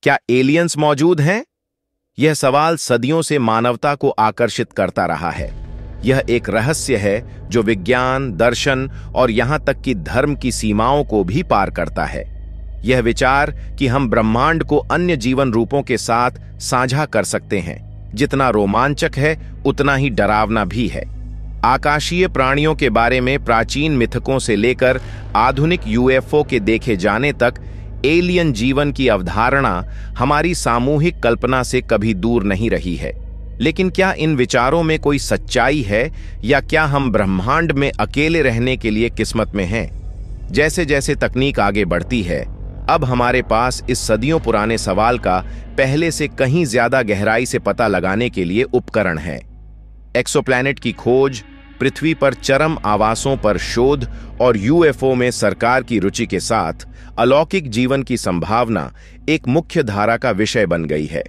क्या एलियंस मौजूद हैं? यह सवाल सदियों से मानवता को आकर्षित करता रहा है। यह एक रहस्य है जो विज्ञान, दर्शन और यहां तक कि धर्म की सीमाओं को भी पार करता है। यह विचार कि हम ब्रह्मांड को अन्य जीवन रूपों के साथ साझा कर सकते हैं, जितना रोमांचक है उतना ही डरावना भी है। आकाशीय प्राणियों के बारे में प्राचीन मिथकों से लेकर आधुनिक यूएफओ के देखे जाने तक एलियन जीवन की अवधारणा हमारी सामूहिक कल्पना से कभी दूर नहीं रही है। लेकिन क्या इन विचारों में कोई सच्चाई है, या क्या हम ब्रह्मांड में अकेले रहने के लिए किस्मत में हैं? जैसे जैसे तकनीक आगे बढ़ती है, अब हमारे पास इस सदियों पुराने सवाल का पहले से कहीं ज्यादा गहराई से पता लगाने के लिए उपकरण है। एक्सोप्लैनेट की खोज, पृथ्वी पर चरम आवासों पर शोध और यूएफओ में सरकार की रुचि के साथ अलौकिक जीवन की संभावना एक मुख्य धारा का विषय बन गई है।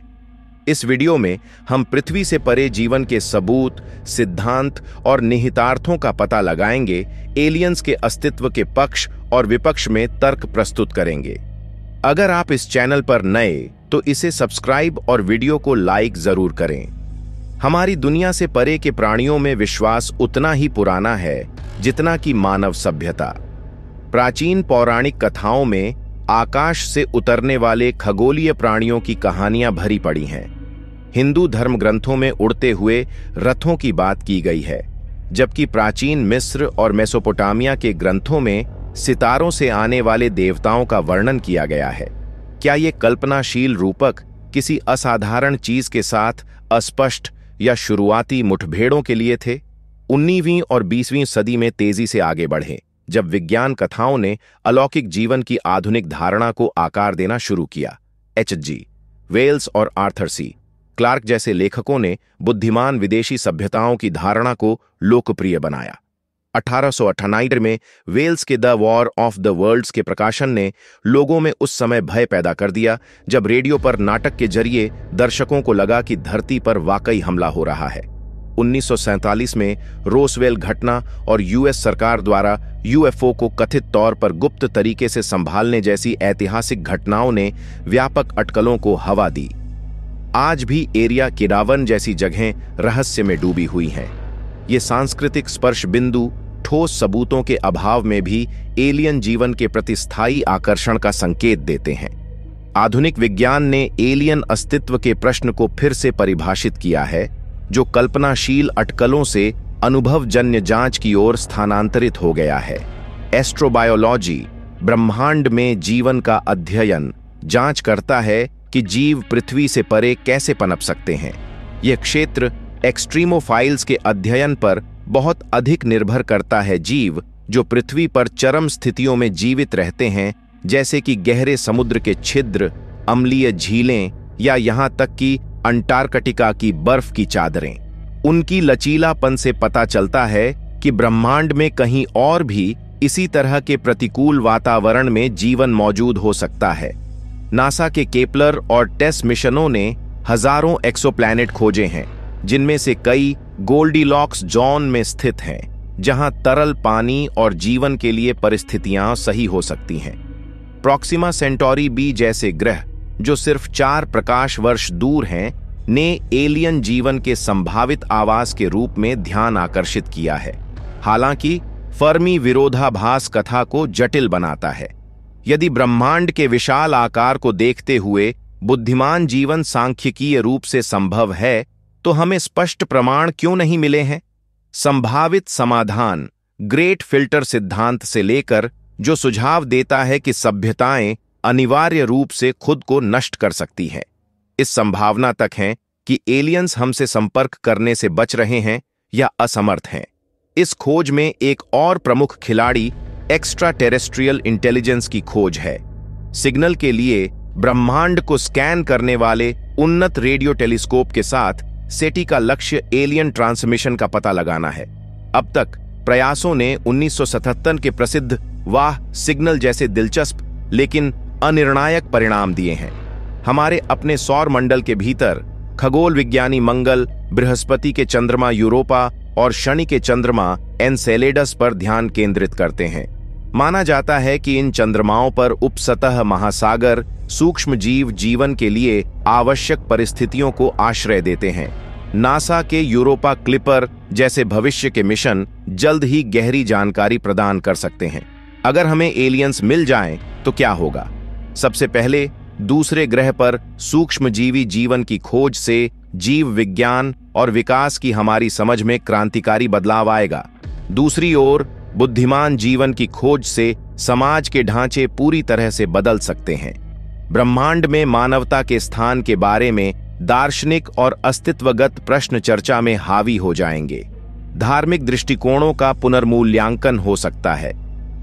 इस वीडियो में हम पृथ्वी से परे जीवन के सबूत, सिद्धांत और निहितार्थों का पता लगाएंगे, एलियंस के अस्तित्व के पक्ष और विपक्ष में तर्क प्रस्तुत करेंगे। अगर आप इस चैनल पर नए तो इसे सब्सक्राइब और वीडियो को लाइक जरूर करें। हमारी दुनिया से परे के प्राणियों में विश्वास उतना ही पुराना है जितना कि मानव सभ्यता। प्राचीन पौराणिक कथाओं में आकाश से उतरने वाले खगोलीय प्राणियों की कहानियां भरी पड़ी हैं। हिंदू धर्म ग्रंथों में उड़ते हुए रथों की बात की गई है, जबकि प्राचीन मिस्र और मेसोपोटामिया के ग्रंथों में सितारों से आने वाले देवताओं का वर्णन किया गया है। क्या ये कल्पनाशील रूपक किसी असाधारण चीज के साथ अस्पष्ट या शुरुआती मुठभेड़ों के लिए थे? 19वीं और 20वीं सदी में तेजी से आगे बढ़े, जब विज्ञान कथाओं ने अलौकिक जीवन की आधुनिक धारणा को आकार देना शुरू किया। H.G. वेल्स और आर्थर सी क्लार्क जैसे लेखकों ने बुद्धिमान विदेशी सभ्यताओं की धारणा को लोकप्रिय बनाया। 1898 में वेल्स के the War of the Worlds के प्रकाशन ने लोगों में उस समय भय पैदा कर दिया, जब रेडियो पर नाटक के जरिए दर्शकों को लगा कि धरती पर वाकई हमला हो रहा है। 1947 में रोसवेल घटना और यूएस सरकार द्वारा यूएफओ को कथित तौर पर गुप्त तरीके से संभालने जैसी ऐतिहासिक घटनाओं ने व्यापक अटकलों को हवा दी। आज भी एरिया किडावन जैसी जगहें रहस्य में डूबी हुई हैं। ये सांस्कृतिक स्पर्श बिंदु ठोस सबूतों के अभाव में भी एलियन जीवन के प्रति स्थायी आकर्षण का संकेत देते हैं। आधुनिक विज्ञान ने एलियन अस्तित्व के प्रश्न को फिर से परिभाषित किया है, जो कल्पनाशील अटकलों से अनुभवजन्य जांच की ओर स्थानांतरित हो गया है। एस्ट्रोबायोलॉजी ब्रह्मांड में जीवन का अध्ययन जांच करता है कि जीव पृथ्वी से परे कैसे पनप सकते हैं। यह क्षेत्र एक्सट्रीमोफाइल्स के अध्ययन पर बहुत अधिक निर्भर करता है। जीव जो पृथ्वी पर चरम स्थितियों में जीवित रहते हैं, जैसे कि गहरे समुद्र के छिद्र, अम्लीय झीलें या यहां तक कि अंटार्कटिका की बर्फ की चादरें, उनकी लचीलापन से पता चलता है कि ब्रह्मांड में कहीं और भी इसी तरह के प्रतिकूल वातावरण में जीवन मौजूद हो सकता है। नासा के केपलर और टेस मिशनों ने हजारों एक्सोप्लैनेट खोजे हैं, जिनमें से कई गोल्डीलॉक्स जोन में स्थित हैं, जहां तरल पानी और जीवन के लिए परिस्थितियां सही हो सकती हैं। प्रॉक्सिमा सेंटोरी बी जैसे ग्रह, जो सिर्फ 4 प्रकाश वर्ष दूर हैं, ने एलियन जीवन के संभावित आवास के रूप में ध्यान आकर्षित किया है। हालांकि फर्मी विरोधाभास कथा को जटिल बनाता है। यदि ब्रह्मांड के विशाल आकार को देखते हुए बुद्धिमान जीवन सांख्यिकीय रूप से संभव है, तो हमें स्पष्ट प्रमाण क्यों नहीं मिले हैं? संभावित समाधान ग्रेट फिल्टर सिद्धांत से लेकर, जो सुझाव देता है कि सभ्यताएं अनिवार्य रूप से खुद को नष्ट कर सकती हैं, इस संभावना तक हैं कि एलियंस हमसे संपर्क करने से बच रहे हैं या असमर्थ हैं। इस खोज में एक और प्रमुख खिलाड़ी एक्स्ट्रा टेरेस्ट्रियल इंटेलिजेंस की खोज है। सिग्नल के लिए ब्रह्मांड को स्कैन करने वाले उन्नत रेडियो टेलीस्कोप के साथ सेटी का लक्ष्य एलियन ट्रांसमिशन का पता लगाना है। अब तक प्रयासों ने 1977 के प्रसिद्ध वाह सिग्नल जैसे दिलचस्प लेकिन अनिर्णायक परिणाम दिए हैं। हमारे अपने सौर मंडल के भीतर खगोल विज्ञानी मंगल, बृहस्पति के चंद्रमा यूरोपा और शनि के चंद्रमा एनसेलेडस पर ध्यान केंद्रित करते हैं। माना जाता है कि इन चंद्रमाओं पर उपसतह महासागर सूक्ष्म जीव जीवन के लिए आवश्यक परिस्थितियों को आश्रय देते हैं। नासा के यूरोपा क्लिपर जैसे भविष्य के मिशन जल्द ही गहरी जानकारी प्रदान कर सकते हैं। अगर हमें एलियंस मिल जाएं तो क्या होगा? सबसे पहले दूसरे ग्रह पर सूक्ष्मजीवी जीवन की खोज से जीव विज्ञान और विकास की हमारी समझ में क्रांतिकारी बदलाव आएगा। दूसरी ओर बुद्धिमान जीवन की खोज से समाज के ढांचे पूरी तरह से बदल सकते हैं। ब्रह्मांड में मानवता के स्थान के बारे में दार्शनिक और अस्तित्वगत प्रश्न चर्चा में हावी हो जाएंगे। धार्मिक दृष्टिकोणों का पुनर्मूल्यांकन हो सकता है।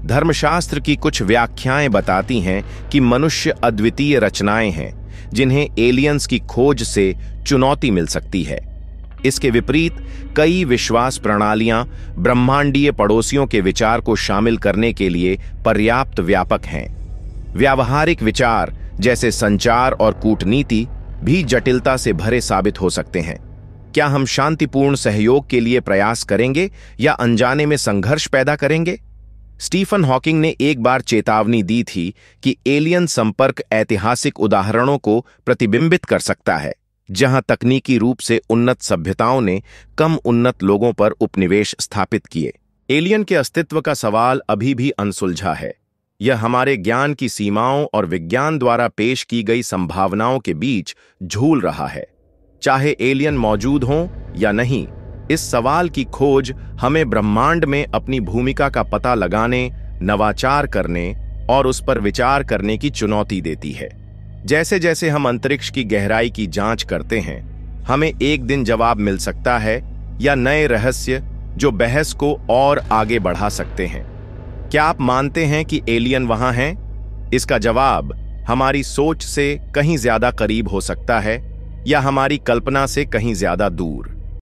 धर्मशास्त्र की कुछ व्याख्याएं बताती हैं कि मनुष्य अद्वितीय रचनाएं हैं जिन्हें एलियंस की खोज से चुनौती मिल सकती है। इसके विपरीत कई विश्वास प्रणालियां ब्रह्मांडीय पड़ोसियों के विचार को शामिल करने के लिए पर्याप्त व्यापक हैं। व्यावहारिक विचार जैसे संचार और कूटनीति भी जटिलता से भरे साबित हो सकते हैं। क्या हम शांतिपूर्ण सहयोग के लिए प्रयास करेंगे या अनजाने में संघर्ष पैदा करेंगे? स्टीफन हॉकिंग ने एक बार चेतावनी दी थी कि एलियन संपर्क ऐतिहासिक उदाहरणों को प्रतिबिंबित कर सकता है, जहां तकनीकी रूप से उन्नत सभ्यताओं ने कम उन्नत लोगों पर उपनिवेश स्थापित किए। एलियन के अस्तित्व का सवाल अभी भी अनसुलझा है। यह हमारे ज्ञान की सीमाओं और विज्ञान द्वारा पेश की गई संभावनाओं के बीच झूल रहा है। चाहे एलियन मौजूद हों या नहीं, इस सवाल की खोज हमें ब्रह्मांड में अपनी भूमिका का पता लगाने, नवाचार करने और उस पर विचार करने की चुनौती देती है। जैसे जैसे हम अंतरिक्ष की गहराई की जांच करते हैं, हमें एक दिन जवाब मिल सकता है या नए रहस्य जो बहस को और आगे बढ़ा सकते हैं। क्या आप मानते हैं कि एलियन वहां हैं? इसका जवाब हमारी सोच से कहीं ज्यादा करीब हो सकता है या हमारी कल्पना से कहीं ज्यादा दूर।